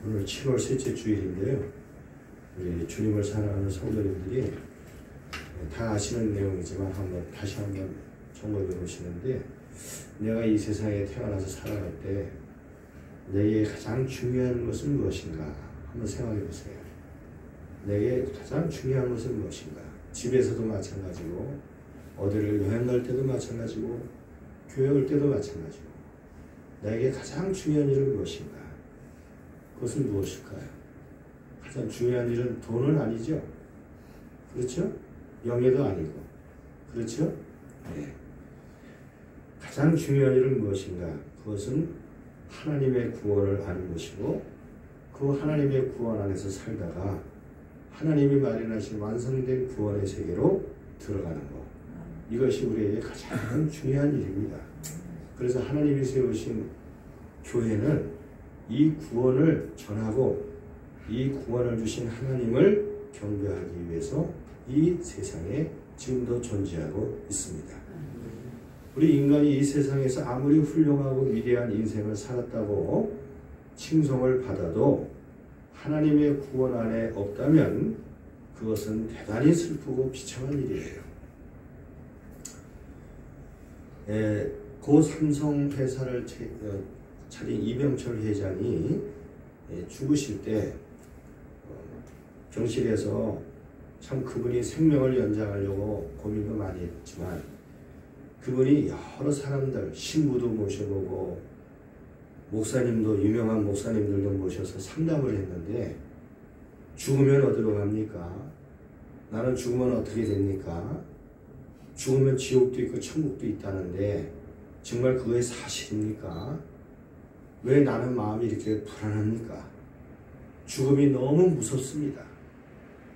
오늘 7월 셋째 주일인데요. 우리 주님을 사랑하는 성도님들이 다 아시는 내용이지만 다시 한번 점검해 보시는데, 내가 이 세상에 태어나서 살아갈 때 내게 가장 중요한 것은 무엇인가 한번 생각해 보세요. 내게 가장 중요한 것은 무엇인가? 집에서도 마찬가지고, 어디를 여행 갈 때도 마찬가지고, 교회 올 때도 마찬가지고, 내게 가장 중요한 일은 무엇인가? 그것은 무엇일까요? 가장 중요한 일은 돈은 아니죠? 그렇죠? 명예도 아니고, 그렇죠? 네. 가장 중요한 일은 무엇인가? 그것은 하나님의 구원을 아는 것이고, 그 하나님의 구원 안에서 살다가 하나님이 마련하신 완성된 구원의 세계로 들어가는 것. 이것이 우리에게 가장 중요한 일입니다. 그래서 하나님이 세우신 교회는 이 구원을 전하고 이 구원을 주신 하나님을 경배하기 위해서 이 세상에 지금도 존재하고 있습니다. 우리 인간이 이 세상에서 아무리 훌륭하고 위대한 인생을 살았다고 칭송을 받아도 하나님의 구원 안에 없다면 그것은 대단히 슬프고 비참한 일이에요. 고 삼성 회사를 차린 이병철 회장이 죽으실 때 병실에서 참 그분이 생명을 연장하려고 고민도 많이 했지만, 그분이 여러 사람들, 신부도 모셔보고 목사님도, 유명한 목사님들도 모셔서 상담을 했는데, 죽으면 어디로 갑니까? 나는 죽으면 어떻게 됩니까? 죽으면 지옥도 있고 천국도 있다는데 정말 그게 사실입니까? 왜 나는 마음이 이렇게 불안합니까? 죽음이 너무 무섭습니다.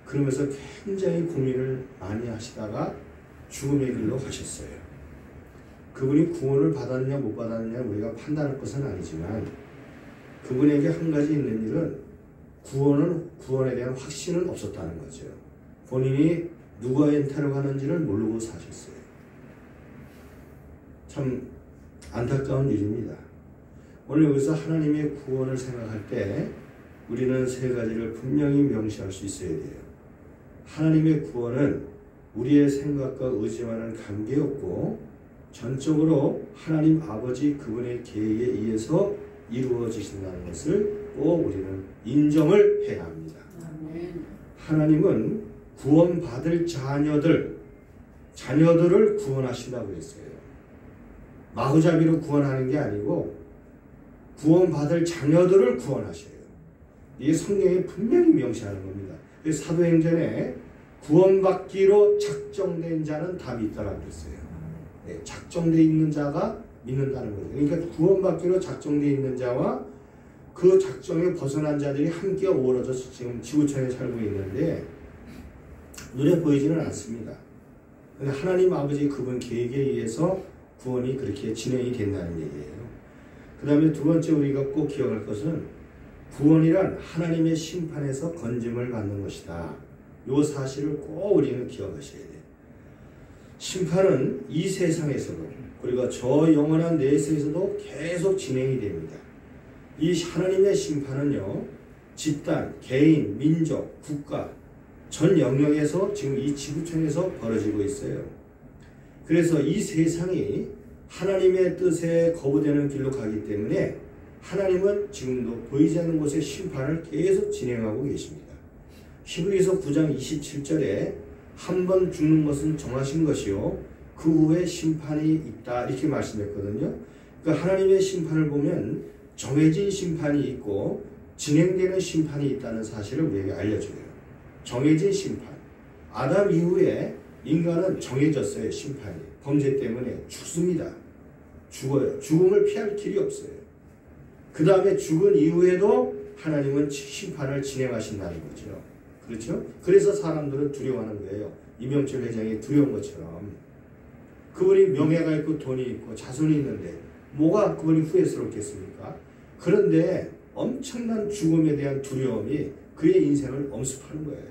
그러면서 굉장히 고민을 많이 하시다가 죽음의 길로 가셨어요. 그분이 구원을 받았느냐 못 받았느냐 우리가 판단할 것은 아니지만, 그분에게 한 가지 있는 일은 구원에 대한 확신은 없었다는 거죠. 본인이 누구한테로 가는지를 모르고 사셨어요. 참 안타까운 일입니다. 오늘 여기서 하나님의 구원을 생각할 때 우리는 세 가지를 분명히 명시할 수 있어야 돼요. 하나님의 구원은 우리의 생각과 의지와는 관계없고 전적으로 하나님 아버지 그분의 계획에 의해서 이루어지신다는 것을 꼭 우리는 인정을 해야 합니다. 하나님은 구원받을 자녀들을 구원하신다고 했어요. 마구잡이로 구원하는 게 아니고 구원받을 자녀들을 구원하셔요. 이게 성경에 분명히 명시하는 겁니다. 그래서 사도행전에 구원받기로 작정된 자는 답이 있다라고 했어요. 네, 작정되어 있는 자가 믿는다는 거죠. 그러니까 구원받기로 작정되어 있는 자와 그 작정에 벗어난 자들이 함께 어우러져서 지금 지구촌에 살고 있는데 눈에 보이지는 않습니다. 근데 하나님 아버지 그분 계획에 의해서 구원이 그렇게 진행이 된다는 얘기예요. 그 다음에 두 번째 우리가 꼭 기억할 것은, 구원이란 하나님의 심판에서 건짐을 받는 것이다. 이 사실을 꼭 우리는 기억하셔야 돼요. 심판은 이 세상에서도, 그리고 저 영원한 내세에서도 계속 진행이 됩니다. 이 하나님의 심판은요, 집단, 개인, 민족, 국가 전 영역에서 지금 이 지구촌에서 벌어지고 있어요. 그래서 이 세상이 하나님의 뜻에 거부되는 길로 가기 때문에 하나님은 지금도 보이지 않는 곳에 심판을 계속 진행하고 계십니다. 히브리서 9장 27절에 한 번 죽는 것은 정하신 것이요 그 후에 심판이 있다, 이렇게 말씀했거든요. 그러니까 하나님의 심판을 보면 정해진 심판이 있고 진행되는 심판이 있다는 사실을 우리에게 알려줘요. 정해진 심판. 아담 이후에 인간은 정해졌어요. 심판이. 범죄 때문에 죽습니다. 죽어요. 죽음을 피할 길이 없어요. 그 다음에 죽은 이후에도 하나님은 심판을 진행하신다는 거죠. 그렇죠? 그래서 사람들은 두려워하는 거예요. 이병철 회장이 두려운 것처럼. 그분이 명예가 있고 돈이 있고 자손이 있는데 뭐가 그분이 후회스럽겠습니까? 그런데 엄청난 죽음에 대한 두려움이 그의 인생을 엄습하는 거예요.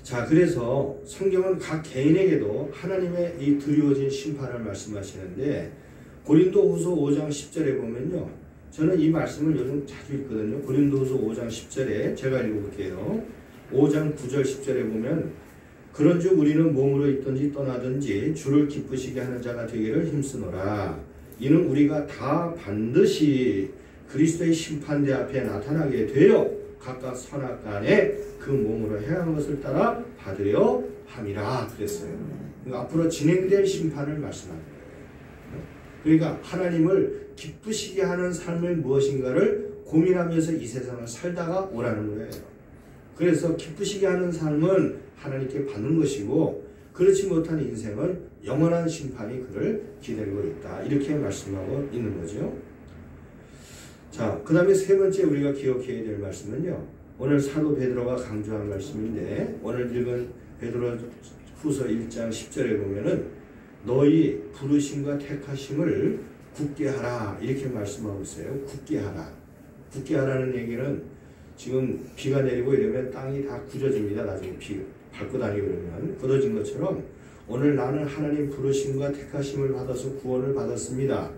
자, 그래서 성경은 각 개인에게도 하나님의 이 두려워진 심판을 말씀하시는데, 고린도후서 5장 10절에 보면요, 저는 이 말씀을 요즘 자주 읽거든요. 고린도후서 5장 10절에 제가 읽어볼게요. 5장 9절 10절에 보면 그런즉 우리는 몸으로 있든지 떠나든지 주를 기쁘시게 하는 자가 되기를 힘쓰노라. 이는 우리가 다 반드시 그리스도의 심판대 앞에 나타나게 되어 각각 선악간에 그 몸으로 행한 것을 따라 받으려 함이라 그랬어요. 그러니까 앞으로 진행될 심판을 말씀하는 거예요. 그러니까 하나님을 기쁘시게 하는 삶이 무엇인가를 고민하면서 이 세상을 살다가 오라는 거예요. 그래서 기쁘시게 하는 삶은 하나님께 받는 것이고 그렇지 못한 인생은 영원한 심판이 그를 기다리고 있다. 이렇게 말씀하고 있는 거죠. 자, 그 다음에 세 번째 우리가 기억해야 될 말씀은요. 오늘 사도 베드로가 강조한 말씀인데 오늘 읽은 베드로 후서 1장 10절에 보면은 너희 부르심과 택하심을 굳게 하라 이렇게 말씀하고 있어요. 굳게 하라. 굳게 하라는 얘기는 지금 비가 내리고 이러면 땅이 다 굳어집니다. 나중에 비 밟고 다니고 그러면 굳어진 것처럼 오늘 나는 하나님 부르심과 택하심을 받아서 구원을 받았습니다.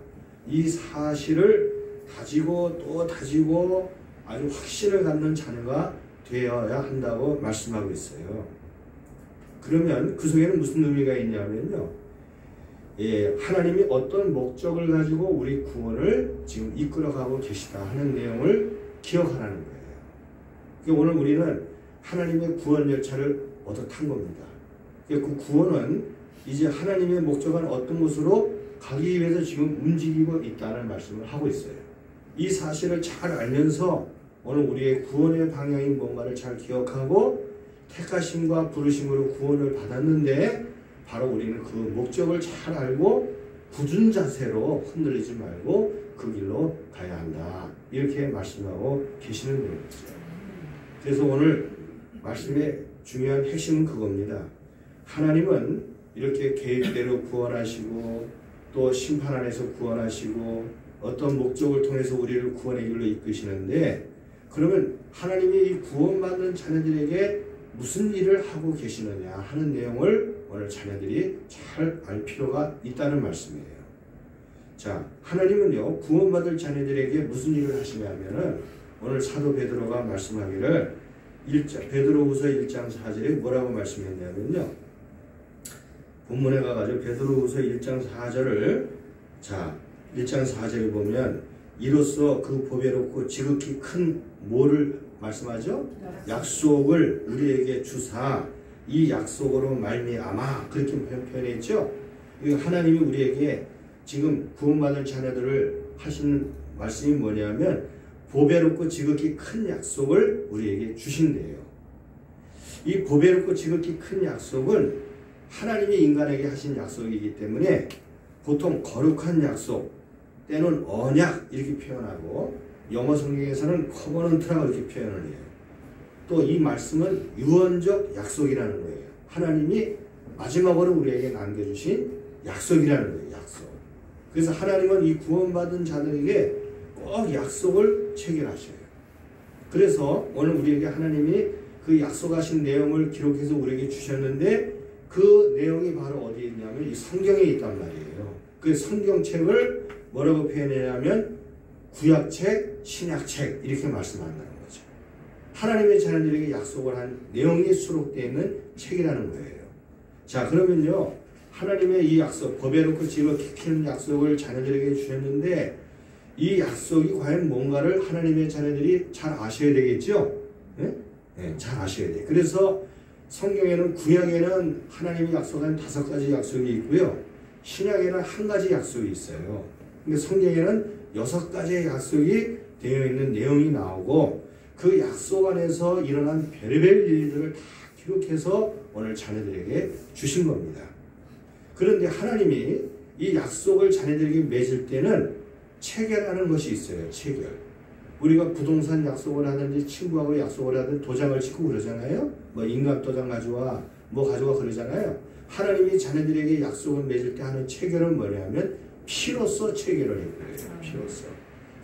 이 사실을 다지고 또 다지고 아주 확신을 갖는 자녀가 되어야 한다고 말씀하고 있어요. 그러면 그 속에는 무슨 의미가 있냐면요. 하나님이 어떤 목적을 가지고 우리 구원을 지금 이끌어가고 계시다 하는 내용을 기억하라는 거예요. 그러니까 오늘 우리는 하나님의 구원 열차를 얻어 탄 겁니다. 그 구원은 이제 하나님의 목적은 어떤 곳으로 가기 위해서 지금 움직이고 있다는 말씀을 하고 있어요. 이 사실을 잘 알면서 오늘 우리의 구원의 방향이 뭔가를 잘 기억하고 택하심과 부르심으로 구원을 받았는데 바로 우리는 그 목적을 잘 알고 굳은 자세로 흔들리지 말고 그 길로 가야 한다. 이렇게 말씀하고 계시는 거죠. 그래서 오늘 말씀의 중요한 핵심은 그겁니다. 하나님은 이렇게 계획대로 구원하시고 또 심판 안에서 구원하시고 어떤 목적을 통해서 우리를 구원의 길로 이끄시는데 그러면 하나님이 이 구원받는 자녀들에게 무슨 일을 하고 계시느냐 하는 내용을 오늘 자녀들이 잘 알 필요가 있다는 말씀이에요. 자, 하나님은요 구원받을 자녀들에게 무슨 일을 하시냐면은 오늘 사도 베드로가 말씀하기를 베드로후서 1장 4절에 뭐라고 말씀했냐면요. 본문에 가가지고 베드로후서 1장 4절을 자 1장 4절에 보면 이로써 그 보배롭고 지극히 큰 뭐를 말씀하죠? 약속을 우리에게 주사 이 약속으로 말미암아 그렇게 표현했죠. 하나님이 우리에게 지금 구원받은 자녀들을 하시는 말씀이 뭐냐면 보배롭고 지극히 큰 약속을 우리에게 주신대요. 이 보배롭고 지극히 큰 약속은 하나님이 인간에게 하신 약속이기 때문에 보통 거룩한 약속 때는 언약 이렇게 표현하고 영어 성경에서는 커버넌트라고 이렇게 표현을 해요. 또 이 말씀은 유언적 약속이라는 거예요. 하나님이 마지막으로 우리에게 남겨주신 약속이라는 거예요. 약속. 그래서 하나님은 이 구원받은 자들에게 꼭 약속을 체결하셔요. 그래서 오늘 우리에게 하나님이 그 약속하신 내용을 기록해서 우리에게 주셨는데 그 내용이 바로 어디에 있냐면 이 성경에 있단 말이에요. 그 성경책을 뭐라고 표현하냐면 구약책, 신약책 이렇게 말씀한다는 거죠. 하나님의 자녀들에게 약속을 한 내용이 수록되어 있는 책이라는 거예요. 자, 그러면요. 하나님의 이 약속, 보배롭고 지극히 큰 약속을 자녀들에게 주셨는데 이 약속이 과연 뭔가를 하나님의 자녀들이 잘 아셔야 되겠죠? 네? 네, 잘 아셔야 돼요. 그래서 성경에는 구약에는 하나님이 약속한 5가지 약속이 있고요. 신약에는 한 가지 약속이 있어요. 근데 성경에는 6가지의 약속이 되어 있는 내용이 나오고 그 약속 안에서 일어난 별의별 일들을 다 기록해서 오늘 자녀들에게 주신 겁니다. 그런데 하나님이 이 약속을 자녀들에게 맺을 때는 체결하는 것이 있어요. 체결. 우리가 부동산 약속을 하든지 친구하고 약속을 하든지 도장을 찍고 그러잖아요. 뭐 인감 도장 가져와 뭐 가져와 그러잖아요. 하나님이 자녀들에게 약속을 맺을 때 하는 체결은 뭐냐면 피로써 체결을 해요. 피로써.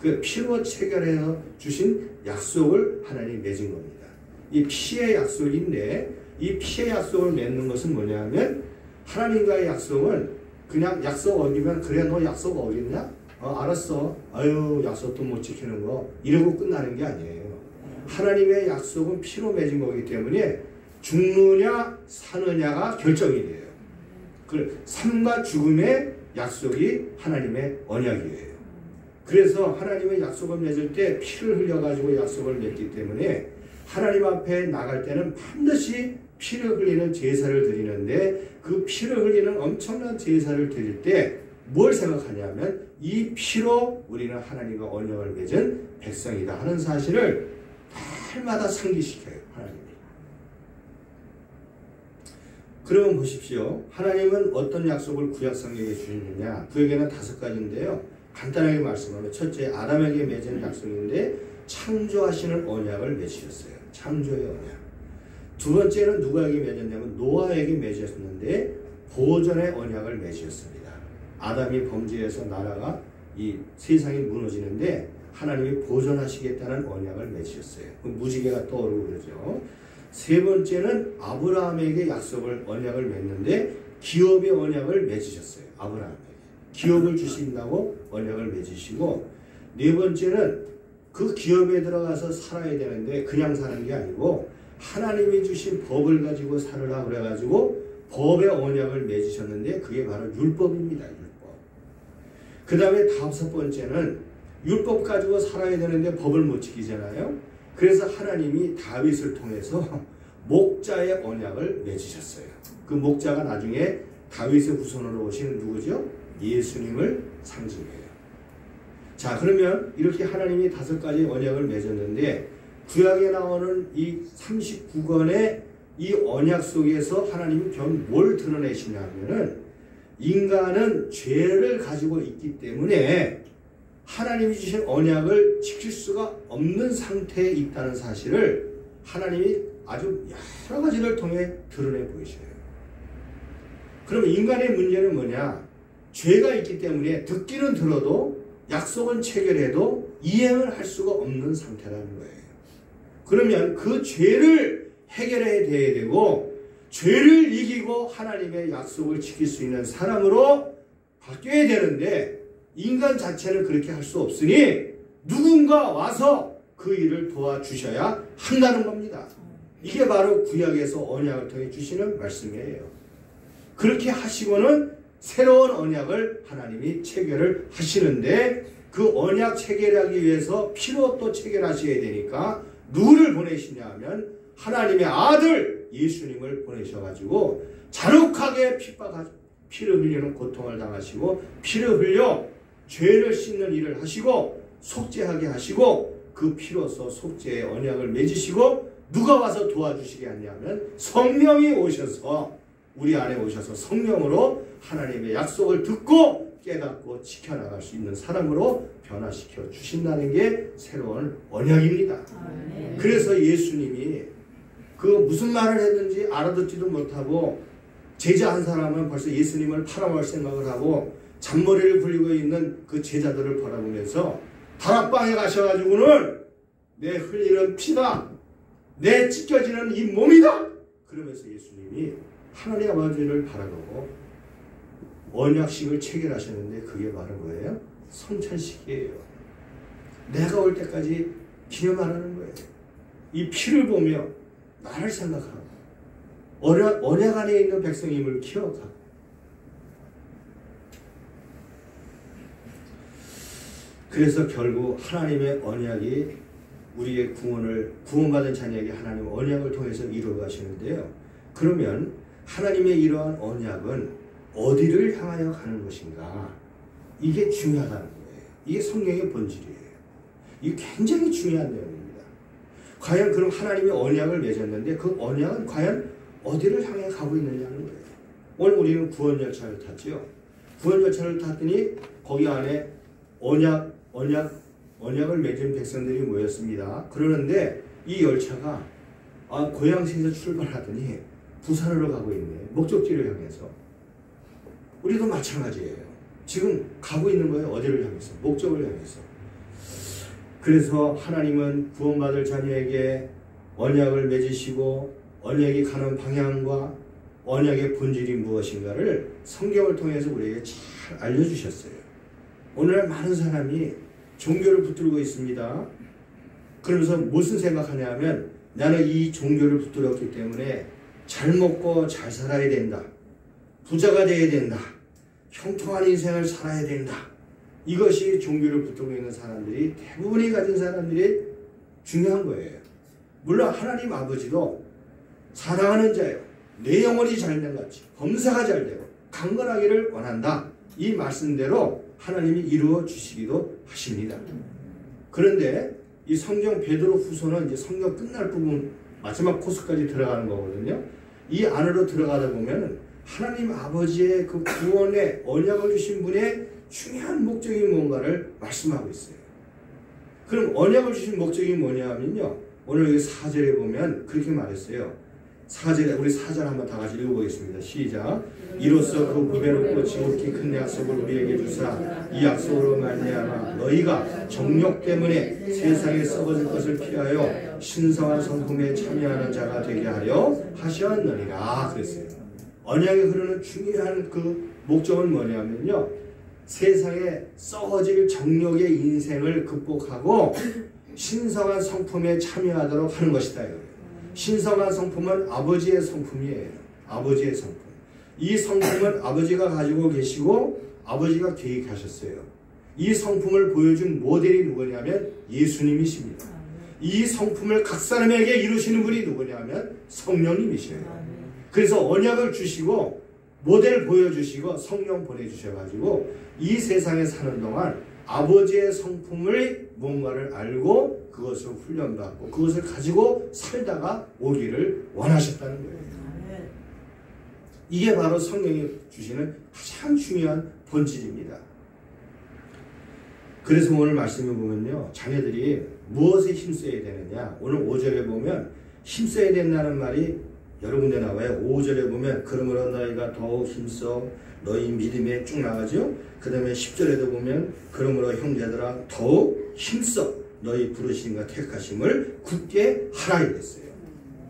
그 피로 체결해서 주신 약속을 하나님이 맺은 겁니다. 이 피의 약속인데 이 피의 약속을 맺는 것은 뭐냐면 하나님과의 약속은 그냥 약속 어기면 그래 너 약속 어겼냐? 알았어. 아유, 약속도 못 지키는 거. 이러고 끝나는 게 아니에요. 하나님의 약속은 피로 맺은 거기 때문에 죽느냐 사느냐가 결정이 돼요. 그 삶과 죽음의 약속이 하나님의 언약이에요. 그래서 하나님의 약속을 맺을 때 피를 흘려가지고 약속을 맺기 때문에 하나님 앞에 나갈 때는 반드시 피를 흘리는 제사를 드리는데 그 피를 흘리는 엄청난 제사를 드릴 때 뭘 생각하냐면 이 피로 우리는 하나님과 언약을 맺은 백성이다 하는 사실을 날마다 상기시켜요. 하나님이. 그러면 보십시오. 하나님은 어떤 약속을 구약성경에 주시느냐. 구약에는 5가지인데요. 간단하게 말씀하면 첫째 아담에게 맺은 약속인데 창조하시는 언약을 맺으셨어요. 창조의 언약. 두 번째는 누구에게 맺었냐면 노아에게 맺었는데 보존의 언약을 맺으셨습니다. 아담이 범죄해서 나라가 이 세상이 무너지는데 하나님이 보존하시겠다는 언약을 맺으셨어요. 무지개가 떠오르고 그러죠. 세 번째는 아브라함에게 언약을 맺는데 기업의 언약을 맺으셨어요. 아브라함에게. 기업을 주신다고 언약을 맺으시고 네 번째는 그 기업에 들어가서 살아야 되는데 그냥 사는 게 아니고 하나님이 주신 법을 가지고 살으라 그래가지고 법의 언약을 맺으셨는데 그게 바로 율법입니다. 율법. 그 다음에 5번째는 율법 가지고 살아야 되는데 법을 못 지키잖아요. 그래서 하나님이 다윗을 통해서 목자의 언약을 맺으셨어요. 그 목자가 나중에 다윗의 후손으로 오시는 누구죠? 예수님을 상징해요. 자, 그러면 이렇게 하나님이 5가지 언약을 맺었는데 구약에 나오는 이 39권의 이 언약 속에서 하나님이 뭘 드러내시냐 하면은 인간은 죄를 가지고 있기 때문에 하나님이 주신 언약을 지킬 수가 없는 상태에 있다는 사실을 하나님이 아주 여러 가지를 통해 드러내 보이셔요. 그럼 인간의 문제는 뭐냐? 죄가 있기 때문에 듣기는 들어도 약속은 체결해도 이행을 할 수가 없는 상태라는 거예요. 그러면 그 죄를 해결해야 되고 죄를 이기고 하나님의 약속을 지킬 수 있는 사람으로 바뀌어야 되는데 인간 자체는 그렇게 할 수 없으니 누군가 와서 그 일을 도와주셔야 한다는 겁니다. 이게 바로 구약에서 언약을 통해 주시는 말씀이에요. 그렇게 하시고는 새로운 언약을 하나님이 체결을 하시는데 그 언약 체결하기 위해서 피로 또 체결하셔야 되니까 누구를 보내시냐 하면 하나님의 아들 예수님을 보내셔가지고 잔혹하게 피를 흘리는 고통을 당하시고 피를 흘려 죄를 씻는 일을 하시고 속죄하게 하시고 그 피로서 속죄의 언약을 맺으시고 누가 와서 도와주시게 하냐면 성령이 오셔서 우리 안에 오셔서 성령으로 하나님의 약속을 듣고 깨닫고 지켜나갈 수 있는 사람으로 변화시켜 주신다는 게 새로운 언약입니다. 그래서 예수님이 그 무슨 말을 했는지 알아듣지도 못하고 제자 한 사람은 벌써 예수님을 팔아먹을 생각을 하고 잔머리를 굴리고 있는 그 제자들을 바라보면서 다락방에 가셔가지고는 내 흘리는 피다, 내 찢겨지는 이 몸이다. 그러면서 예수님이 하나님 아버지를 바라보고 언약식을 체결하셨는데 그게 바로 뭐예요? 성찬식이에요. 내가 올 때까지 기념하라는 거예요. 이 피를 보며 나를 생각하고 언약 안에 있는 백성임을 기억하고 그래서 결국 하나님의 언약이 우리의 구원받은 자녀에게 하나님의 언약을 통해서 이루어 가시는데요. 그러면 하나님의 이러한 언약은 어디를 향하여 가는 것인가? 이게 중요하다는 거예요. 이게 성경의 본질이에요. 이게 굉장히 중요한 내용입니다. 과연 그럼 하나님이 언약을 맺었는데 그 언약은 과연 어디를 향해 가고 있느냐는 거예요. 오늘 우리는 구원 열차를 탔죠. 구원 열차를 탔더니 거기 안에 언약을 맺은 백성들이 모였습니다. 그러는데 이 열차가 고양시에서 출발하더니 부산으로 가고 있네. 목적지를 향해서. 우리도 마찬가지예요. 지금 가고 있는 거예요. 어디를 향해서? 목적을 향해서. 그래서 하나님은 구원받을 자녀에게 언약을 맺으시고 언약이 가는 방향과 언약의 본질이 무엇인가를 성경을 통해서 우리에게 잘 알려주셨어요. 오늘날 많은 사람이 종교를 붙들고 있습니다. 그러면서 무슨 생각하냐면 나는 이 종교를 붙들었기 때문에 잘 먹고 잘 살아야 된다. 부자가 돼야 된다. 형통한 인생을 살아야 된다. 이것이 종교를 붙들고 있는 사람들이 대부분이 가진 사람들이 중요한 거예요. 물론 하나님 아버지도 사랑하는 자요. 내 영혼이 잘된 같이 범사가 잘되고 강건하기를 원한다. 이 말씀대로 하나님이 이루어 주시기도 하십니다. 그런데 이 성경 베드로 후서는 이제 성경 끝날 부분 마지막 코스까지 들어가는 거거든요. 이 안으로 들어가다 보면 하나님 아버지의 그 구원의 언약을 주신 분의 중요한 목적이 뭔가를 말씀하고 있어요. 그럼 언약을 주신 목적이 뭐냐 하면요. 오늘 여기 4절에 보면 그렇게 말했어요. 4절에 우리 4절 한번 다 같이 읽어보겠습니다. 시작. 이로써 그 무배롭고 지극히 큰 약속을 우리에게 주사 이 약속으로 말미암아 너희가 정욕 때문에 세상에 썩어질 것을 피하여 신성한 성품에 참여하는 자가 되게 하려 하셨느니라 그랬어요. 언약에 흐르는 중요한 그 목적은 뭐냐면요. 세상에 썩어질 정욕의 인생을 극복하고 신성한 성품에 참여하도록 하는 것이다. 신성한 성품은 아버지의 성품이에요. 아버지의 성품. 이 성품은 아버지가 가지고 계시고 아버지가 계획하셨어요. 이 성품을 보여준 모델이 누구냐면 예수님이십니다. 이 성품을 각 사람에게 이루시는 분이 누구냐면 성령님이셔요. 그래서 언약을 주시고 모델 보여주시고 성령 보내주셔가지고 이 세상에 사는 동안 아버지의 성품을 뭔가를 알고 그것을 훈련받고 그것을 가지고 살다가 오기를 원하셨다는 거예요. 이게 바로 성령이 주시는 가장 중요한 본질입니다. 그래서 오늘 말씀을 보면요. 자녀들이 무엇에 힘써야 되느냐. 오늘 5절에 보면 힘써야 된다는 말이 여러 군데 나와요. 5절에 보면 그러므로 너희가 더욱 힘써 너희 믿음에 쭉 나가죠. 그 다음에 10절에도 보면 그러므로 형제들아 더욱 힘써 너희 부르심과 택하심을 굳게 하라 이랬어요.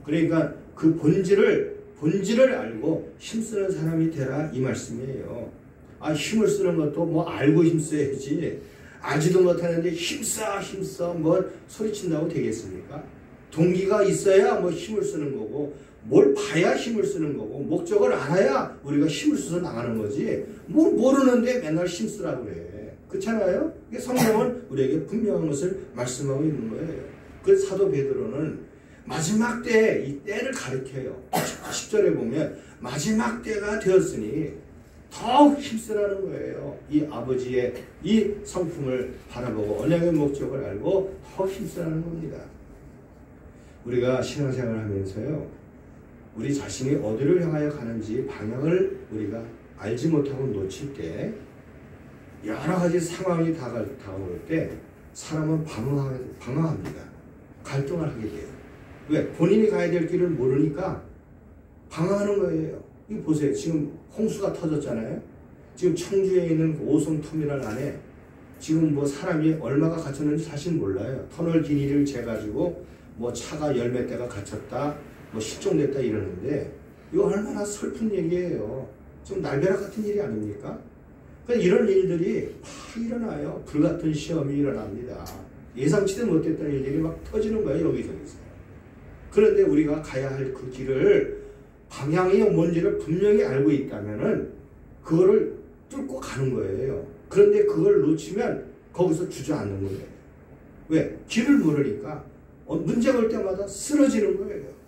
그러니까 그 본질을 알고 힘쓰는 사람이 되라 이 말씀이에요. 아 힘을 쓰는 것도 뭐 알고 힘써야지. 알지도 못하는데 힘써 뭐 소리친다고 되겠습니까? 동기가 있어야 뭐 힘을 쓰는 거고 뭘 봐야 힘을 쓰는 거고 목적을 알아야 우리가 힘을 써서 나가는 거지 뭐 모르는데 맨날 힘쓰라고 그래. 그렇잖아요? 성경은 우리에게 분명한 것을 말씀하고 있는 거예요. 그래서 사도 베드로는 마지막 때 이 때를 가리켜요. 10절에 보면 마지막 때가 되었으니 더욱 힘쓰라는 거예요. 이 아버지의 이 성품을 바라보고 언약의 목적을 알고 더 힘쓰라는 겁니다. 우리가 신앙생활을 하면서요. 우리 자신이 어디를 향하여 가는지 방향을 우리가 알지 못하고 놓칠 때 여러 가지 상황이 다가올 때 사람은 방황합니다. 갈등을 하게 돼요. 왜? 본인이 가야 될 길을 모르니까 방황하는 거예요. 이거 보세요. 지금 홍수가 터졌잖아요. 지금 청주에 있는 오송터미널 안에 지금 뭐 사람이 얼마가 갇혔는지 사실 몰라요. 터널 길이를 재가지고 뭐 차가 열몇 대가 갇혔다. 뭐 실종됐다 이러는데 이거 얼마나 슬픈 얘기예요. 좀 날벼락 같은 일이 아닙니까? 그러니까 이런 일들이 막 일어나요. 불같은 시험이 일어납니다. 예상치도 못했던 일들이 막 터지는 거예요. 여기저기서. 그런데 우리가 가야 할 그 길을 방향이 뭔지를 분명히 알고 있다면은 그거를 뚫고 가는 거예요. 그런데 그걸 놓치면 거기서 주저앉는 거예요. 왜? 길을 모르니까 문제가 올 때마다 쓰러지는 거예요.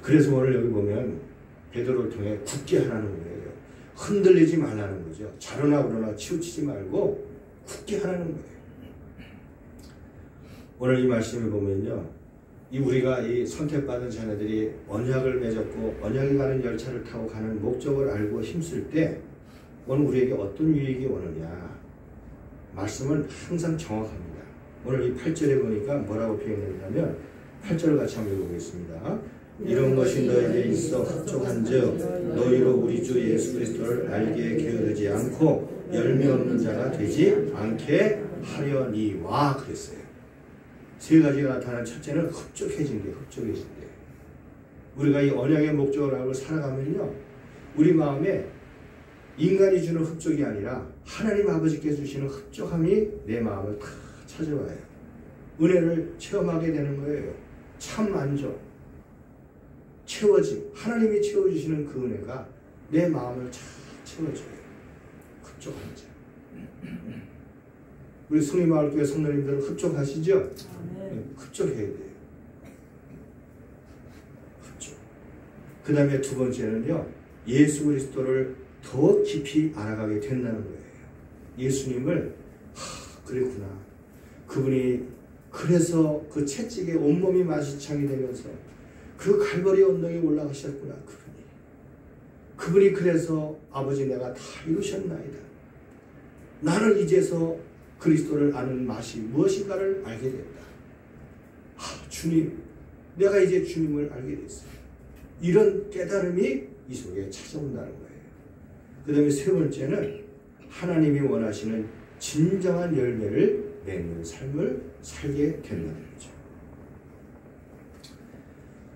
그래서 오늘 여기 보면 베드로를 통해 굳게 하라는 거예요. 흔들리지 말라는 거죠. 자로나 우러나 치우치지 말고 굳게 하라는 거예요. 오늘 이 말씀을 보면요. 우리가 이 선택받은 자녀들이 언약을 맺었고 언약이 가는 열차를 타고 가는 목적을 알고 힘쓸 때 오늘 우리에게 어떤 유익이 오느냐. 말씀은 항상 정확합니다. 오늘 이 8절에 보니까 뭐라고 표현했냐면 8절을 같이 한번 읽어보겠습니다. 이런 것이 너희에게 있어 흡족한즉 너희로 우리 주 예수 그리스도를 알기에 게으르지 않고 열매 없는 자가 되지 않게 하려니와 그랬어요. 세 가지가 나타난 첫째는 흡족해진 게 우리가 이 언약의 목적을 알고 살아가면요 우리 마음에 인간이 주는 흡족이 아니라 하나님 아버지께서 주시는 흡족함이 내 마음을 다 찾아와요. 은혜를 체험하게 되는 거예요. 참 만족, 채워짐, 하나님이 채워주시는 그 은혜가 내 마음을 잘 채워줘요. 흡족하죠. 우리 승리마을교회 성도님들은 흡족하시죠? 네, 흡족해야 돼요. 흡족. 그 다음에 두 번째는요, 예수 그리스도를 더 깊이 알아가게 된다는 거예요. 예수님을 그랬구나. 그분이 그래서 그 채찍에 온몸이 마시창이 되면서 그 갈보리 언덕에 올라가셨구나. 그분이 그래서 아버지 내가 다 이루셨나이다. 나는 이제서 그리스도를 아는 맛이 무엇인가를 알게 됐다. 주님, 내가 이제 주님을 알게 됐어요. 이런 깨달음이 이 속에 찾아온다는 거예요. 그 다음에 세 번째는 하나님이 원하시는 진정한 열매를 맺는 삶을 살게 된다는 거죠.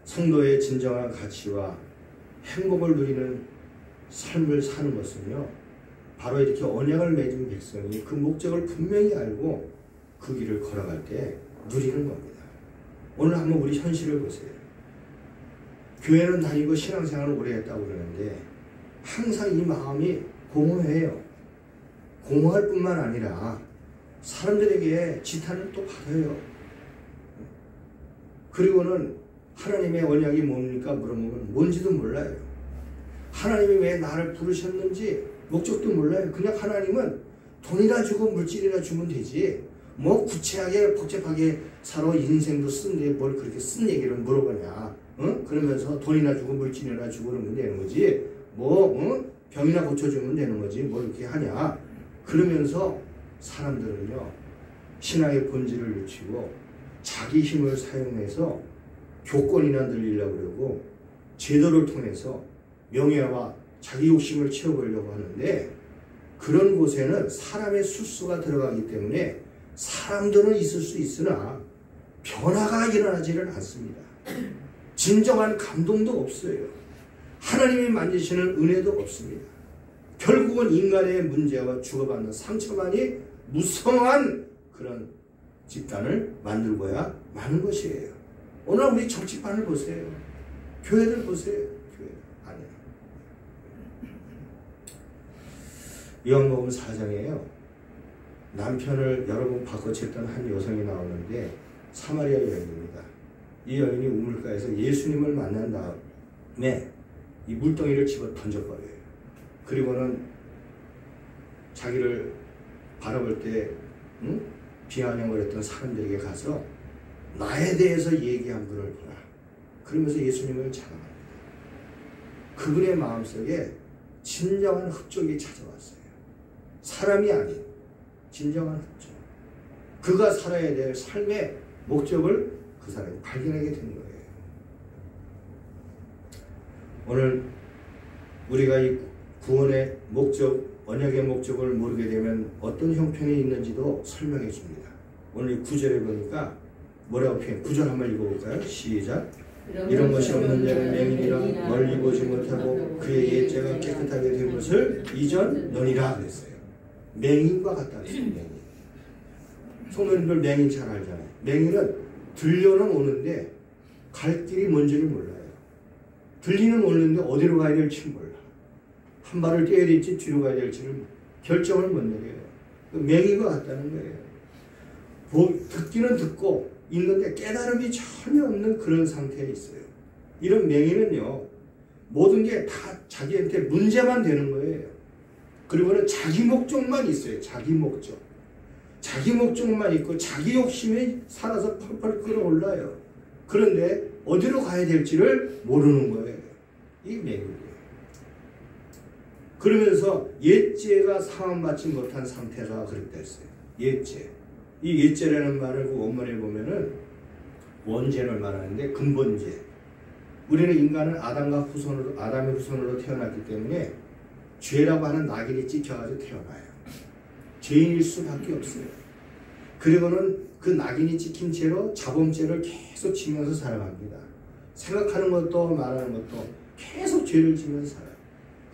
성도의 진정한 가치와 행복을 누리는 삶을 사는 것은요, 바로 이렇게 언약을 맺은 백성이 그 목적을 분명히 알고 그 길을 걸어갈 때 누리는 겁니다. 오늘 한번 우리 현실을 보세요. 교회는 다니고 신앙생활을 오래 했다고 그러는데 항상 이 마음이 공허해요. 공허할 뿐만 아니라 사람들에게 지탄을 또 받아요. 그리고는 하나님의 언약이 뭡니까? 물어보면 뭔지도 몰라요. 하나님이 왜 나를 부르셨는지 목적도 몰라요. 그냥 하나님은 돈이나 주고 물질이나 주면 되지 뭐 구체하게 복잡하게 살아 인생도 쓴데 뭘 그렇게 쓴 얘기를 물어보냐. 그러면서 돈이나 주고 물질이나 주고 그러면 되는 거지 병이나 고쳐주면 되는 거지 뭘 이렇게 하냐. 그러면서 사람들은요, 신앙의 본질을 놓치고 자기 힘을 사용해서 교권이나 늘리려고 그러고 제도를 통해서 명예와 자기 욕심을 채워보려고 하는데, 그런 곳에는 사람의 수수가 들어가기 때문에 사람들은 있을 수 있으나 변화가 일어나지를 않습니다. 진정한 감동도 없어요. 하나님이 만드시는 은혜도 없습니다. 결국은 인간의 문제와 주고받는 상처만이 무성한 그런 집단을 만들고야 마는 것이에요. 오늘 우리 정치판을 보세요. 교회를 보세요. 교회 아니에요. 요한복음 4장에요. 남편을 여러 번 바꿔쳤던 한 여성이 나오는데 사마리아 여인입니다. 이 여인이 우물가에서 예수님을 만난 다음에 이 물덩이를 집어 던져버려요. 그리고는 자기를 바라볼 때 비아냥을 했던 사람들에게 가서 나에 대해서 얘기한 분을 보라. 그러면서 예수님을 자랑합니다. 그분의 마음속에 진정한 흡족이 찾아왔어요. 사람이 아닌 진정한 흡족. 그가 살아야 될 삶의 목적을 그 사람이 발견하게 된 거예요. 오늘 우리가 이 구원의 목적, 언약의 목적을 모르게 되면 어떤 형편이 있는지도 설명해 줍니다. 오늘 이 9절에 보니까 뭐라고 표현? 9절 한번 읽어볼까요? 시작. 이런 것이 없는 자는 맹인이라 멀리 보지 못하고 그의 옛죄가 깨끗하게 된 것을 잊었느니라 그랬어요. 맹인과 같다 그랬어요. 맹인. 성도님들 맹인 잘 알잖아요. 맹인은 들려는 오는데 갈 길이 뭔지를 몰라요. 들리는 오는데 어디로 가야 될지 몰라. 한 발을 떼야 될지 뒤로 가야 될지를 결정을 못 내려요. 맹인과 같다는 거예요. 듣기는 듣고 있는데 깨달음이 전혀 없는 그런 상태에 있어요. 이런 맹인은요, 모든 게 다 자기한테 문제만 되는 거예요. 그리고는 자기 목적만 있어요. 자기 목적. 자기 목적만 있고 자기 욕심에 살아서 펄펄 끓어올라요. 그런데 어디로 가야 될지를 모르는 거예요. 이게 맹인이에요. 그러면서 옛죄가 사함받지 못한 상태가 그랬다 했어요. 옛죄. 이 옛죄라는 말을 그 원문에 보면은 원죄를 말하는데 근본죄. 우리는 인간은 아담의 후손으로 태어났기 때문에 죄라고 하는 낙인이 찍혀가지고 태어나요. 죄인일 수밖에 없어요. 그리고는 그 낙인이 찍힌 채로 자범죄를 계속 지면서 살아갑니다. 생각하는 것도 말하는 것도 계속 죄를 지면서 살아요.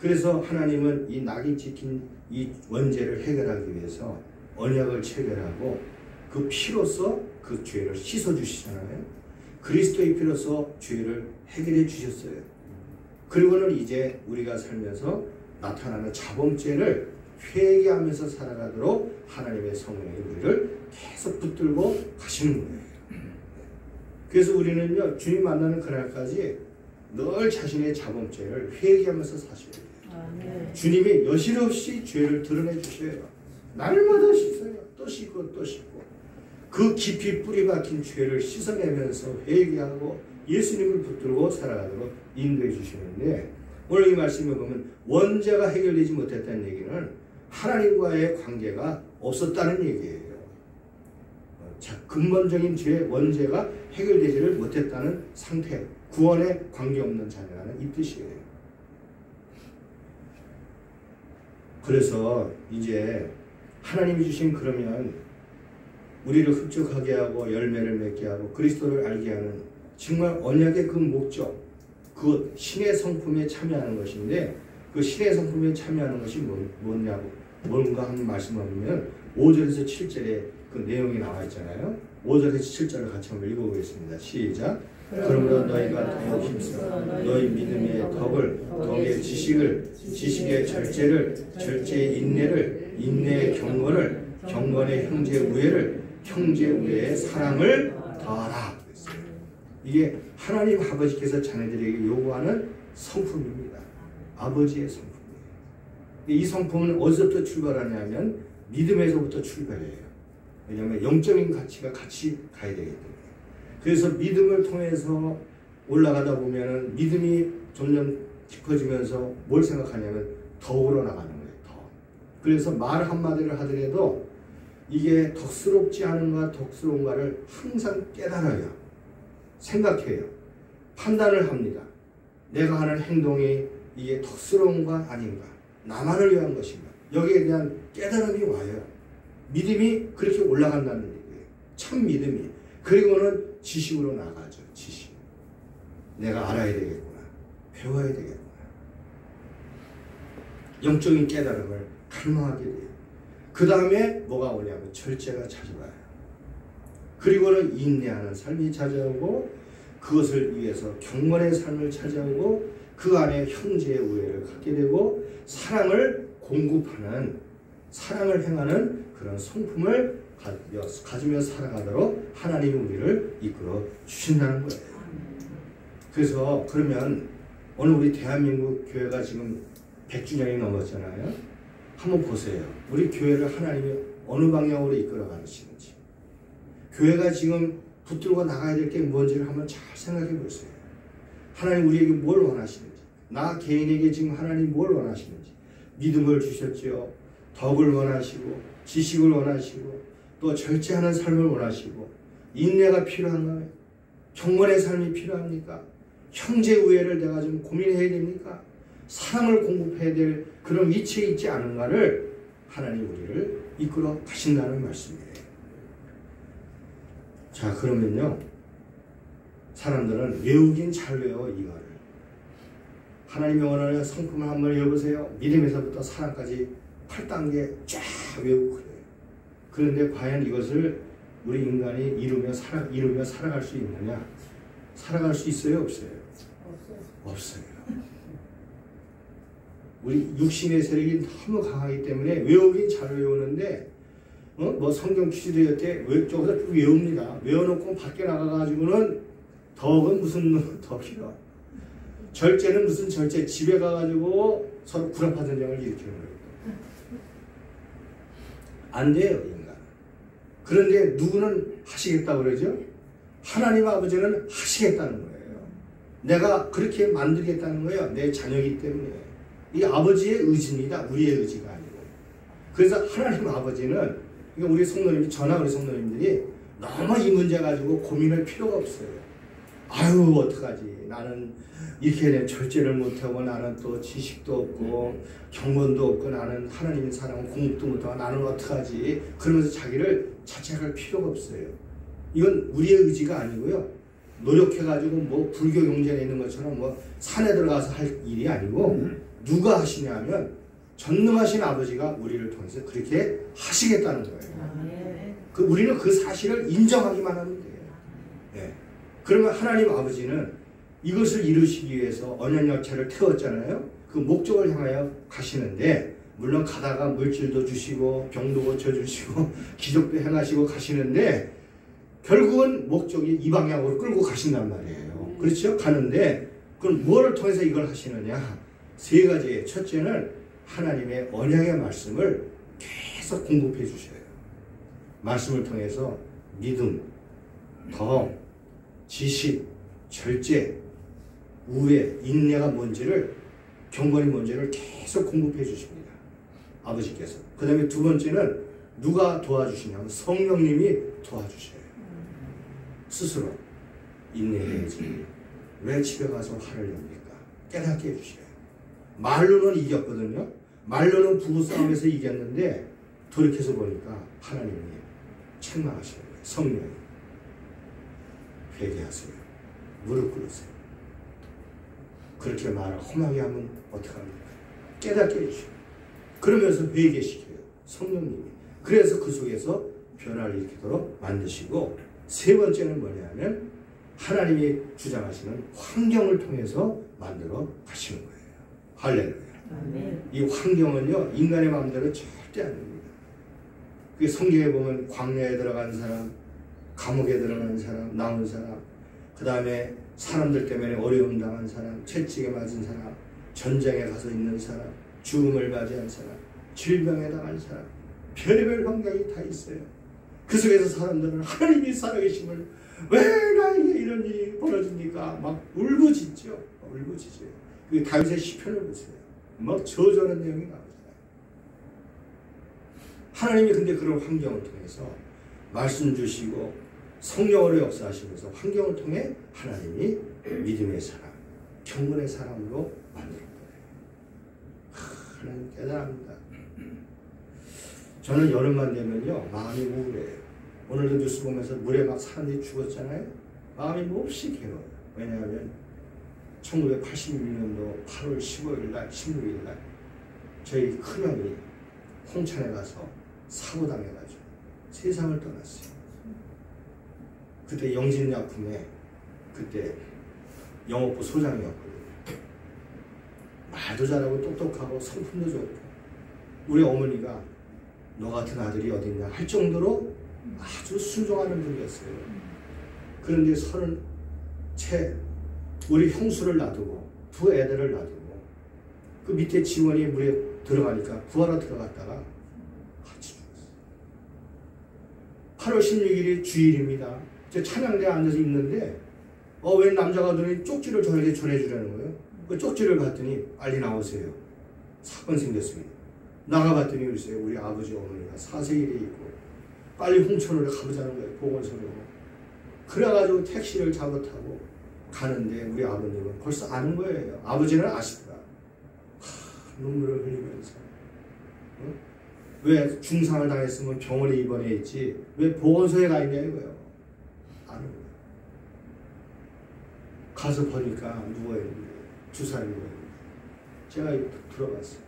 그래서 하나님은 이 낙인 찍힌 이 원죄를 해결하기 위해서 언약을 체결하고 그 피로써 그 죄를 씻어주시잖아요. 그리스도의 피로써 죄를 해결해 주셨어요. 그리고는 이제 우리가 살면서 나타나는 자범죄를 회개하면서 살아가도록 하나님의 성령이 우리를 계속 붙들고 가시는 거예요. 그래서 우리는요, 주님 만나는 그날까지 늘 자신의 자범죄를 회개하면서 사셔야 돼요. 네. 주님이 여실없이 죄를 드러내 주셔요. 날마다 씻어요. 또 씻고 또 씻고. 그 깊이 뿌리 박힌 죄를 씻어내면서 회개하고 예수님을 붙들고 살아가도록 인도해 주시는데, 오늘 이 말씀을 보면 원죄가 해결되지 못했다는 얘기는 하나님과의 관계가 없었다는 얘기예요. 자, 근본적인 죄, 원죄가 해결되지를 못했다는 상태, 구원에 관계없는 자녀라는 이 뜻이에요. 그래서 이제 하나님이 주신 그러면 우리를 흡족하게 하고 열매를 맺게 하고 그리스도를 알게 하는 정말 언약의 그 목적, 그 신의 성품에 참여하는 것인데, 그 신의 성품에 참여하는 것이 뭐냐고 뭔가 하는 말씀을 보면 5절에서 7절에 그 내용이 나와 있잖아요. 5절에서 7절을 같이 한번 읽어보겠습니다. 시작. 그러므로 너희가 더욱 힘써 너희 믿음의 덕을, 덕의 지식을, 지식의 절제를, 절제의 인내를, 인내의 경건을, 경건의 형제 우애를, 형제 우애의 사랑을 더하라. 그랬어요. 이게 하나님 아버지께서 자녀들에게 요구하는 성품입니다. 아버지의 성품이에요. 이 성품은 어디서부터 출발하냐면 믿음에서부터 출발해요. 왜냐하면 영적인 가치가 같이 가야 되기 때문에. 그래서 믿음을 통해서 올라가다 보면은 믿음이 점점 깊어지면서 뭘 생각하냐면 덕으로 나가는 거예요. 덕. 그래서 말 한마디를 하더라도 이게 덕스럽지 않은가 덕스러운가를 항상 깨달아요. 생각해요. 판단을 합니다. 내가 하는 행동이 이게 덕스러운가 아닌가, 나만을 위한 것인가, 여기에 대한 깨달음이 와요. 믿음이 그렇게 올라간다는 얘기예요. 참 믿음이. 그리고는 지식으로 나가죠. 지식. 내가 알아야 되겠구나. 배워야 되겠구나. 영적인 깨달음을 갈망하게 돼요. 그 다음에 뭐가 오냐면 절제가 찾아와요. 그리고는 인내하는 삶이 찾아오고, 그것을 위해서 경건의 삶을 찾아오고, 그 안에 형제의 우애를 갖게 되고, 사랑을 공급하는, 사랑을 행하는 그런 성품을 가지며 살아가도록 하나님이 우리를 이끌어 주신다는 거예요. 그래서 그러면 오늘 우리 대한민국 교회가 지금 100주년이 넘었잖아요. 한번 보세요. 우리 교회를 하나님이 어느 방향으로 이끌어 가시는지. 교회가 지금 붙들고 나가야 될 게 뭔지를 한번 잘 생각해 보세요. 하나님 우리에게 뭘 원하시는지, 나 개인에게 지금 하나님 뭘 원하시는지. 믿음을 주셨죠. 덕을 원하시고, 지식을 원하시고, 또 절제하는 삶을 원하시고, 인내가 필요한가요? 경건의 삶이 필요합니까? 형제 우애를 내가 좀 고민해야 됩니까? 사랑을 공급해야 될 그런 위치에 있지 않은가를 하나님 우리를 이끌어 가신다는 말씀이에요. 자, 그러면요, 사람들은 외우긴 잘 외워. 이거를 하나님의 원하는 성품을 한번 읽어보세요. 믿음에서부터 사랑까지 8단계 쫙 외우고 그래요. 그런데 과연 이것을 우리 인간이 이루며 살아갈 수 있느냐? 살아갈 수 있어요? 없어요? 없어요. 우리 육신의 세력이 너무 강하기 때문에 외우긴 잘 외우는데, 뭐 성경 퀴즈대회 때 저기서 쭉 외웁니다. 외워놓고 밖에 나가가지고는 덕은 무슨 덕이라, 절제는 무슨 절제, 집에 가가지고 서로 구라파전쟁을 일으키는 거예요. 안 돼요, 인간. 그런데 누구는 하시겠다고 그러죠? 하나님 아버지는 하시겠다는 거예요. 내가 그렇게 만들겠다는 거예요. 내 자녀이기 때문에. 이 아버지의 의지입니다. 우리의 의지가 아니고. 그래서 하나님 아버지는, 그러니까 우리 성도님, 저나 우리 성도님들이 너무 이 문제 가지고 고민할 필요가 없어요. 아유, 어떡하지. 나는 이렇게 된 절제를 못하고, 나는 또 지식도 없고 경건도 없고, 나는 하나님의 사랑을 공급도 못하고, 나는 어떡하지. 그러면서 자기를 자책할 필요가 없어요. 이건 우리의 의지가 아니고요, 노력해가지고 뭐 불교 경전에 있는 것처럼 뭐 산에 들어가서 할 일이 아니고, 누가 하시냐면 전능하신 아버지가 우리를 통해서 그렇게 하시겠다는 거예요. 우리는 그 사실을 인정하기만 하면 돼요. 네. 그러면 하나님 아버지는 이것을 이루시기 위해서 언약열차를 태웠잖아요. 그 목적을 향하여 가시는데 물론 가다가 물질도 주시고 병도 고쳐주시고 기적도 행하시고 가시는데 결국은 목적이 이 방향으로 끌고 가신단 말이에요. 그렇죠? 가는데 그럼 무엇을 통해서 이걸 하시느냐? 세 가지예요. 첫째는 하나님의 언약의 말씀을 계속 공급해 주셔요. 말씀을 통해서 믿음, 덕, 지식, 절제, 우애, 인내가 뭔지를 경건이 뭔지를 계속 공급해 주십니다. 아버지께서. 그 다음에 두 번째는 누가 도와주시냐면 성령님이 도와주셔요. 스스로 인내해야지. 왜 집에 가서 화를 냅니까? 깨닫게 해주셔요. 말로는 이겼거든요. 말로는 부부싸움에서 이겼는데 돌이켜서 보니까 하나님이 책망하시는 거예요. 성령이. 회개하세요. 무릎 꿇으세요. 그렇게 말을 험하게 하면 어떡합니까? 깨닫게 해주셔요. 그러면서 회개시켜요. 성령님이. 그래서 그 속에서 변화를 일으키도록 만드시고 세 번째는 뭐냐면 하나님이 주장하시는 환경을 통해서 만들어 가시는 거예요. 할렐루야. 이 환경은요 인간의 마음대로 절대 안 됩니다. 그 성경에 보면 광야에 들어간 사람, 감옥에 들어간 사람, 나온 사람, 그 다음에 사람들 때문에 어려움 당한 사람, 채찍에 맞은 사람, 전쟁에 가서 있는 사람, 죽음을 맞이한 사람, 질병에 당한 사람, 별의별 환경이 다 있어요. 그 속에서 사람들은 하나님이 살아계심을 왜 나에게 이런 일이 벌어집니까? 막 울부짖죠. 울부짖어요. 그 다윗의 시편을 보세요. 막 저주하는 내용이 나오잖아요. 하나님이 근데 그런 환경을 통해서 말씀 주시고 성령으로 역사하시면서 환경을 통해 하나님이 믿음의 사람, 경건의 사람으로 만드는 거예요. 하나님 대단합니다. 저는 여름만 되면요 마음이 우울해요. 오늘도 뉴스 보면서 물에 막 사람들이 죽었잖아요. 마음이 몹시 괴로워요. 왜냐하면 1986년도 8월 15일 날, 16일 날 저희 큰형이 홍천에 가서 사고당해가지고 세상을 떠났어요. 그때 영진약품에 그때 영업부 소장이었거든요. 말도 잘하고 똑똑하고 성품도 좋고 우리 어머니가 너 같은 아들이 어딨냐 할 정도로 아주 순종하는 분이었어요. 그런데 우리 형수를 놔두고 두 애들을 놔두고 그 밑에 직원이 물에 들어가니까 구하러 들어갔다가 같이 죽었어요. 8월 16일이 주일입니다. 저 찬양대에 앉아서 있는데 웬 남자가 오더니 쪽지를 저에게 전해주라는 거예요. 그 쪽지를 봤더니 빨리 나오세요. 사건 생겼습니다. 나가봤더니 글쎄요 우리 아버지 어머니가 사세일에 있고 빨리 홍천으로 가보자는 거예요. 보건소로. 그래가지고 택시를 잡아타고 가는데 우리 아버님은 벌써 아는 거예요. 아버지는 아시더라. 눈물을 흘리면서 왜 중상을 당했으면 병원에 입원해 있지 왜 보건소에 가 있냐 이거예요. 아는 거예요. 가서 보니까 누워있는데 주사를 누워있는데 제가 들어갔어요.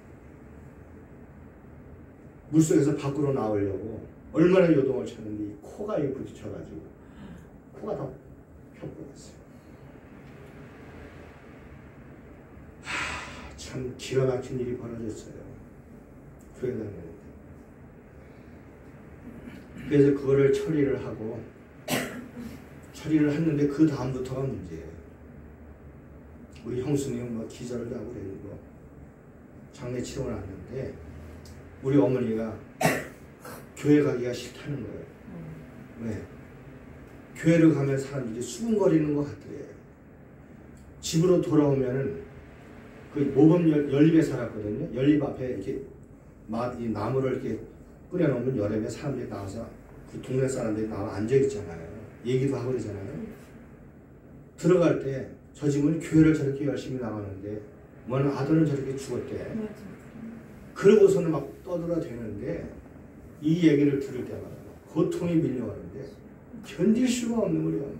물속에서 밖으로 나오려고 얼마나 요동을 쳤는데 이 코가 부딪혀가지고 코가 다 펴버렸어요. 참 기가 막힌 일이 벌어졌어요. 교회 다니는데. 그래서 그거를 처리를 하고 처리를 했는데 그 다음부터가 문제예요. 우리 형수님은 뭐 기절을 하고 그러고 장례치러를 왔는데 우리 어머니가 교회 가기가 싫다는 거예요. 왜? 교회를 가면 사람들이 수군거리는 것 같더래요. 집으로 돌아오면은 그 모범 연립에 살았거든요. 연립 앞에 이렇게 이 나무를 이렇게 뿌려놓으면 여름에 사람들이 나와서 그 동네 사람들이 나와 앉아 있잖아요. 얘기도 하고 그러잖아요. 들어갈 때 저 집은 교회를 저렇게 열심히 나가는데 뭐는 아들은 저렇게 죽었대. 그러고서는 막 떠들어대는데 이 얘기를 들을 때마다 고통이 밀려오는데 견딜 수가 없는 거예요.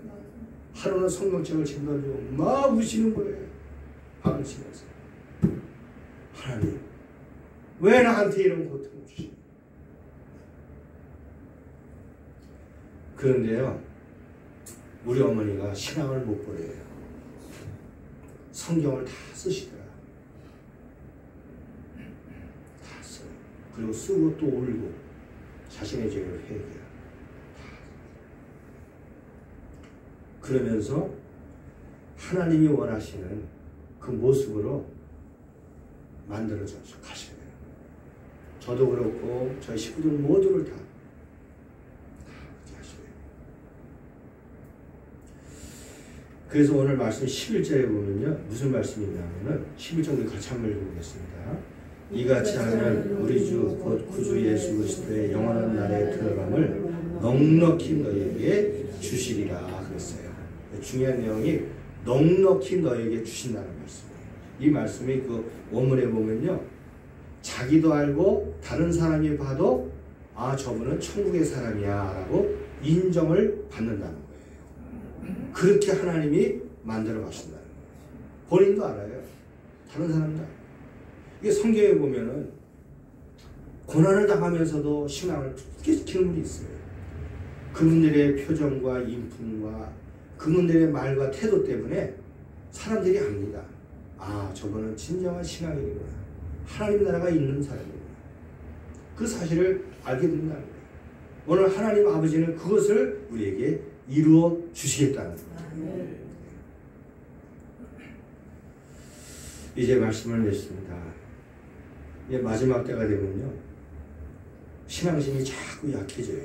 하루는 성경책을 집어들고 막 우시는 거예요. 방을 치면서. 하나님, 왜 나한테 이런 고통을 주시니? 그런데요, 우리 어머니가 신앙을 못 버려요. 성경을 다 쓰시더라. 다 써요. 그리고 쓰고 또 울고 자신의 죄를 회개해요. 그러면서 하나님이 원하시는 그 모습으로 만들어져 가셔야 돼요. 저도 그렇고 저희 식구들 모두를 다 그렇게 하셔야 돼요. 그래서 오늘 말씀 11절에 보면요, 무슨 말씀이 있냐면은 11절 우리 같이 한번 읽어보겠습니다. 이같이 하면 우리 주 곧 구주 예수 그리스도의 영원한 나라에 들어감을 넉넉히 너희에게 주시리라 그랬어요. 중요한 내용이 넉넉히 너희에게 주신다는 말씀이에요. 이 말씀이 그 원문에 보면요, 자기도 알고 다른 사람이 봐도 아, 저분은 천국의 사람이야 라고 인정을 받는다는 거예요. 그렇게 하나님이 만들어 가신다는 거예요. 본인도 알아요. 다른 사람도 알아요. 이게 성경에 보면은 고난을 당하면서도 신앙을 굳게 지키는 분이 있어요. 그분들의 표정과 인품과 그분들의 말과 태도 때문에 사람들이 압니다. 아, 저분은 진정한 신앙이구나. 하나님 나라가 있는 사람이구나. 그 사실을 알게 된다는 거예요. 오늘 하나님 아버지는 그것을 우리에게 이루어 주시겠다는 거예요. 이제 말씀을 맺습니다. 이제 마지막 때가 되면요, 신앙심이 자꾸 약해져요.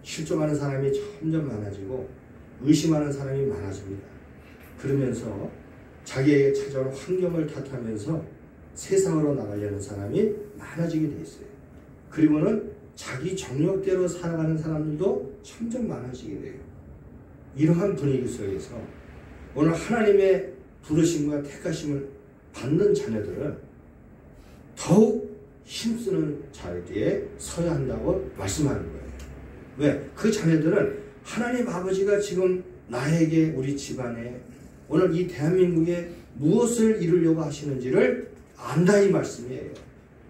실종하는 사람이 점점 많아지고 의심하는 사람이 많아집니다. 그러면서 자기에게 찾아온 환경을 탓하면서 세상으로 나가려는 사람이 많아지게 돼 있어요. 그리고는 자기 정욕대로 살아가는 사람들도 점점 많아지게 돼요. 이러한 분위기 속에서 오늘 하나님의 부르심과 택하심을 받는 자녀들은 더욱 힘쓰는 자리에 서야 한다고 말씀하는 거예요. 왜? 그 자녀들은 하나님 아버지가 지금 나에게, 우리 집안에, 오늘 이 대한민국에 무엇을 이루려고 하시는지를 안다 이 말씀이에요.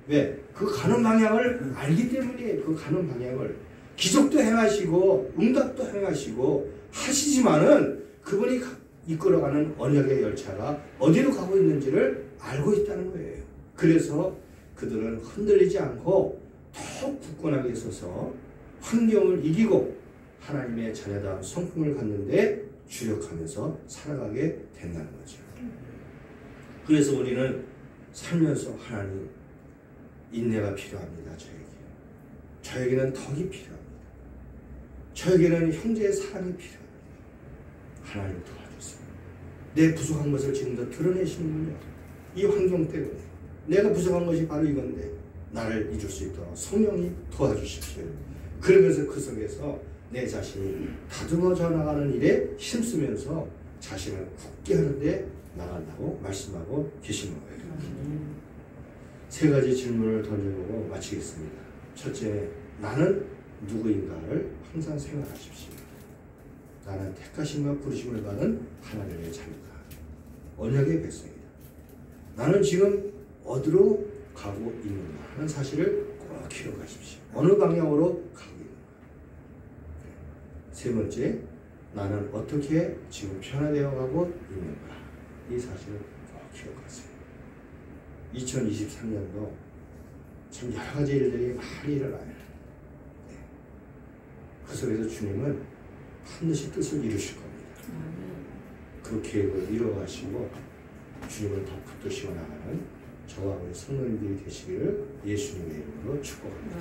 왜? 그 가는 방향을 알기 때문이에요. 그 가는 방향을. 기적도 행하시고 응답도 행하시고 하시지만은 그분이 이끌어가는 언약의 열차가 어디로 가고 있는지를 알고 있다는 거예요. 그래서 그들은 흔들리지 않고 더 굳건하게 서서 환경을 이기고 하나님의 자녀다운 성품을 갖는데 주력하면서 살아가게 된다는 거죠. 그래서 우리는 살면서 하나님, 인내가 필요합니다. 저에게는 덕이 필요합니다. 저에게는 형제의 사랑이 필요합니다. 하나님 도와주세요. 내 부족한 것을 지금도 드러내시는군요. 이 환경 때문에 내가 부족한 것이 바로 이건데 나를 잊을 수 있도록 성령이 도와주십시오. 그러면서 그 속에서 내 자신이 다듬어져 나가는 일에 힘쓰면서 자신을 굳게 하는데 나간다고 말씀하고 계시는 거예요. 세 가지 질문을 던져보고 마치겠습니다. 첫째, 나는 누구인가를 항상 생각하십시오. 나는 택하심과 부르심을 받은 하나님의 자녀다. 언약의 백성이다. 나는 지금 어디로 가고 있는가 하는 사실을 꼭 기억하십시오. 어느 방향으로 가고 있는가. 세 번째, 나는 어떻게 지금 변화되어 가고 있는가. 이 사실을 꼭 기억하세요. 2023년도 참 여러 가지 일들이 많이 일어나요. 그 속에서 주님은 반드시 뜻을 이루실 겁니다. 그 계획을 이루어가시고 주님을 더 붙드시고 나가는 저와 우리 성도님들이 되시기를 예수님의 이름으로 축복합니다.